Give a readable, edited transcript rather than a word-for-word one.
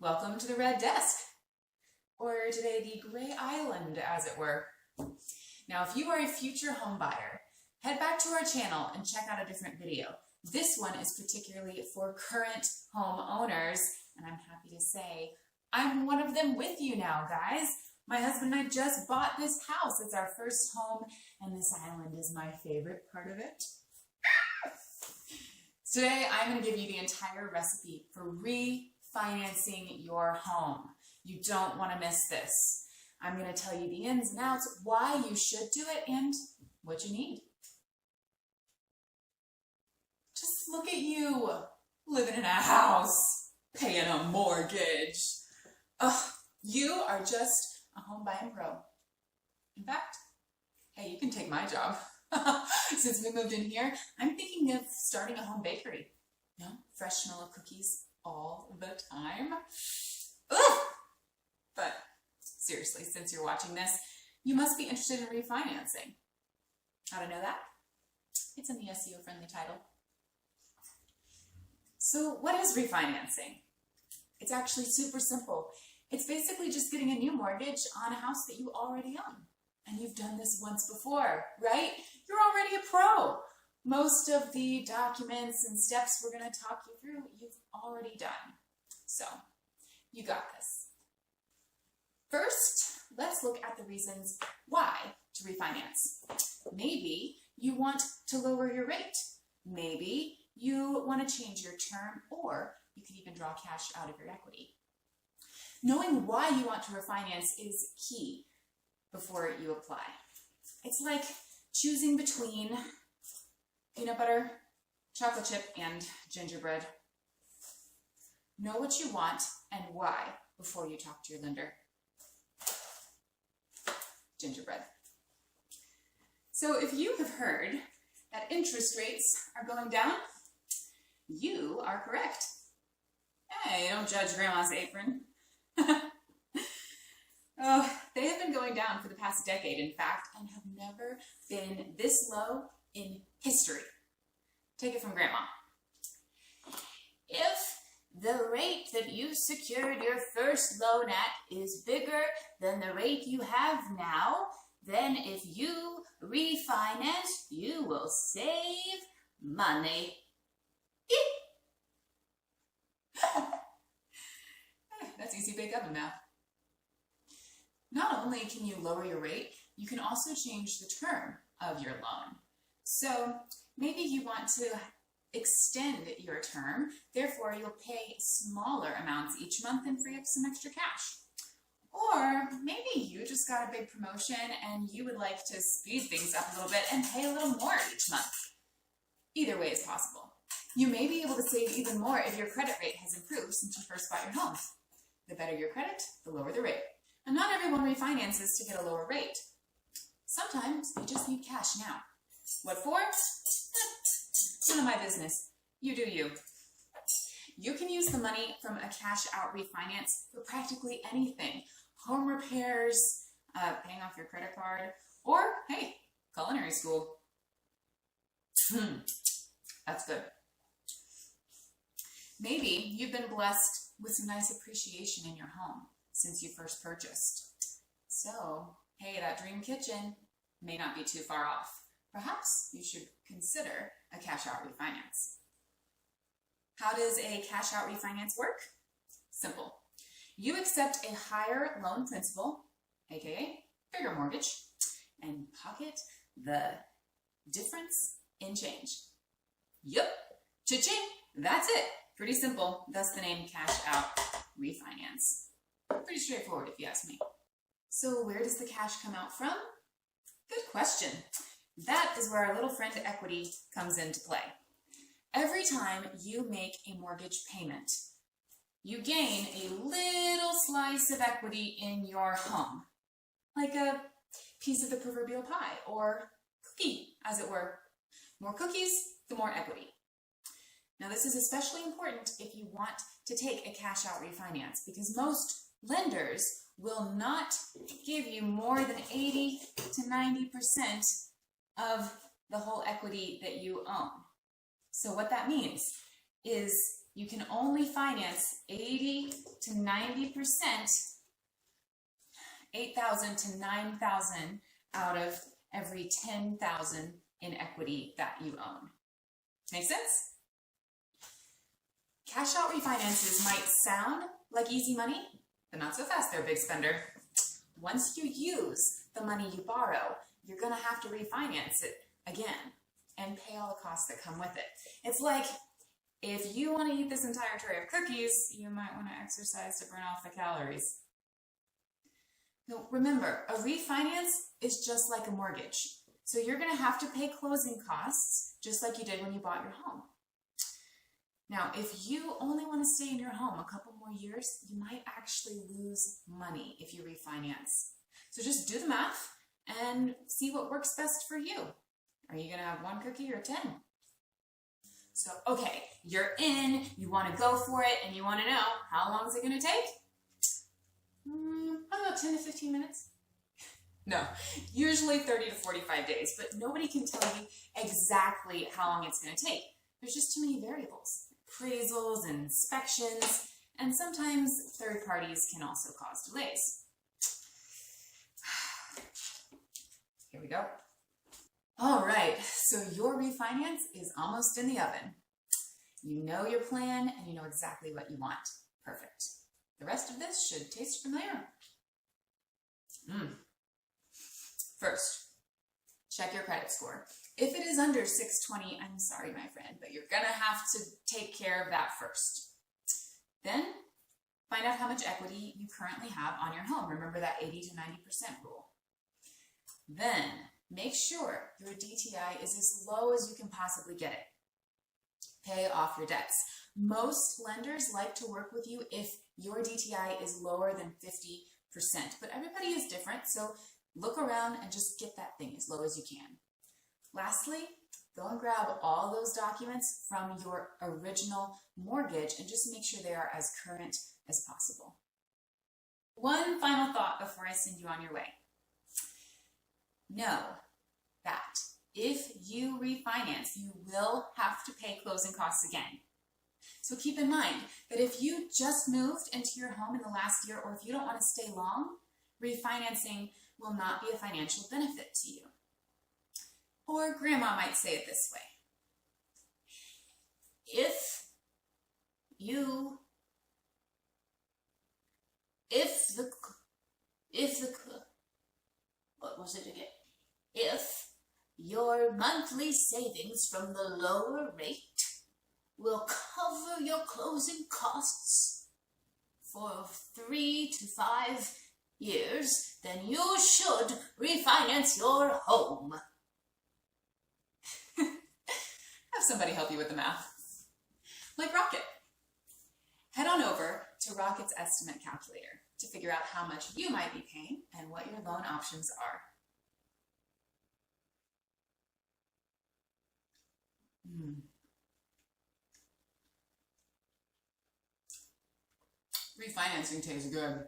Welcome to the red desk, or today the gray island, as it were. Now, if you are a future home buyer, head back to our channel and check out a different video. This one is particularly for current homeowners, and I'm happy to say I'm one of them with you now, guys. My husband and I just bought this house. It's our first home, and this island is my favorite part of it. Today, I'm going to give you the entire recipe for refinancing your home. You don't want to miss this. I'm going to tell you the ins and outs, why you should do it, and what you need. Just look at you, living in a house, paying a mortgage. You are just a home buying pro. In fact, hey, you can take my job. Since we moved in here, I'm thinking of starting a home bakery. You know, fresh smell of cookies all the time. Ugh! But seriously, since you're watching this, you must be interested in refinancing. How to know that? It's in the SEO-friendly title. So what is refinancing? It's actually super simple. It's basically just getting a new mortgage on a house that you already own. And you've done this once before, right? You're already a pro. Most of the documents and steps we're going to talk you through, you've already done. So, you got this. First, let's look at the reasons why to refinance. Maybe you want to lower your rate. Maybe you want to change your term, or you could even draw cash out of your equity. Knowing why you want to refinance is key before you apply. It's like choosing between peanut butter, chocolate chip, and gingerbread. Know what you want and why before you talk to your lender. Gingerbread. So if you have heard that interest rates are going down, you are correct. Hey, don't judge Grandma's apron. Oh, they have been going down for the past decade, in fact, and have never been this low in history. Take it from Grandma. If the rate that you secured your first loan at is bigger than the rate you have now, then if you refinance, you will save money. That's easy bake oven math. Not only can you lower your rate, you can also change the term of your loan. So maybe you want to extend your term, therefore you'll pay smaller amounts each month and free up some extra cash. Or maybe you just got a big promotion and you would like to speed things up a little bit and pay a little more each month. Either way is possible. You may be able to save even more if your credit rate has improved since you first bought your home. The better your credit, the lower the rate. And not everyone refinances to get a lower rate. Sometimes you just need cash now. What for? None of my business. You do you. You can use the money from a cash out refinance for practically anything. Home repairs, paying off your credit card, or, hey, culinary school. That's good. Maybe you've been blessed with some nice appreciation in your home since you first purchased. So, hey, that dream kitchen may not be too far off. Perhaps you should consider a cash out refinance. How does a cash out refinance work? Simple. You accept a higher loan principal, aka bigger mortgage, and pocket the difference in change. Yup, cha-ching, that's it. Pretty simple, thus the name cash out refinance. Pretty straightforward if you ask me. So where does the cash come out from? Good question. That is where our little friend equity comes into play. Every time you make a mortgage payment, you gain a little slice of equity in your home, like a piece of the proverbial pie, or cookie, as it were. More cookies, the more equity. Now this is especially important if you want to take a cash out refinance, because most lenders will not give you more than 80 to 90% of the whole equity that you own. So what that means is you can only finance 80 to 90%, 8,000 to 9,000 out of every 10,000 in equity that you own. Make sense? Cash out refinances might sound like easy money, but not so fast there, big spender. Once you use the money you borrow, you're gonna have to refinance it again and pay all the costs that come with it. It's like, if you want to eat this entire tray of cookies, you might want to exercise to burn off the calories. Now, remember, a refinance is just like a mortgage. So you're going to have to pay closing costs, just like you did when you bought your home. Now, if you only want to stay in your home a couple more years, you might actually lose money if you refinance. So just do the math and see what works best for you. Are you going to have 1 cookie or 10? So, okay, you're in, you want to go for it, and you want to know, how long is it going to take? About 10 to 15 minutes. No, usually 30 to 45 days, but nobody can tell you exactly how long it's going to take. There's just too many variables. Appraisals and inspections, and sometimes third parties can also cause delays. Here we go. All right, so your refinance is almost in the oven. You know your plan and you know exactly what you want. Perfect. The rest of this should taste familiar. First, check your credit score. If it is under 620, I'm sorry, my friend, but you're gonna have to take care of that first. Then, find out how much equity you currently have on your home. Remember that 80 to 90% rule. Then, make sure your DTI is as low as you can possibly get it. Pay off your debts. Most lenders like to work with you if your DTI is lower than 50%, but everybody is different, so look around and just get that thing as low as you can. Lastly, go and grab all those documents from your original mortgage and just make sure they are as current as possible. One final thought before I send you on your way. Know that if you refinance, you will have to pay closing costs again. So keep in mind that if you just moved into your home in the last year, or if you don't want to stay long, refinancing will not be a financial benefit to you. Or grandma might say it this way. What was it again? If your monthly savings from the lower rate will cover your closing costs for 3 to 5 years, then you should refinance your home. Have somebody help you with the math. Like Rocket. Head on over to Rocket's estimate calculator to figure out how much you might be paying and what your loan options are. Refinancing tastes good.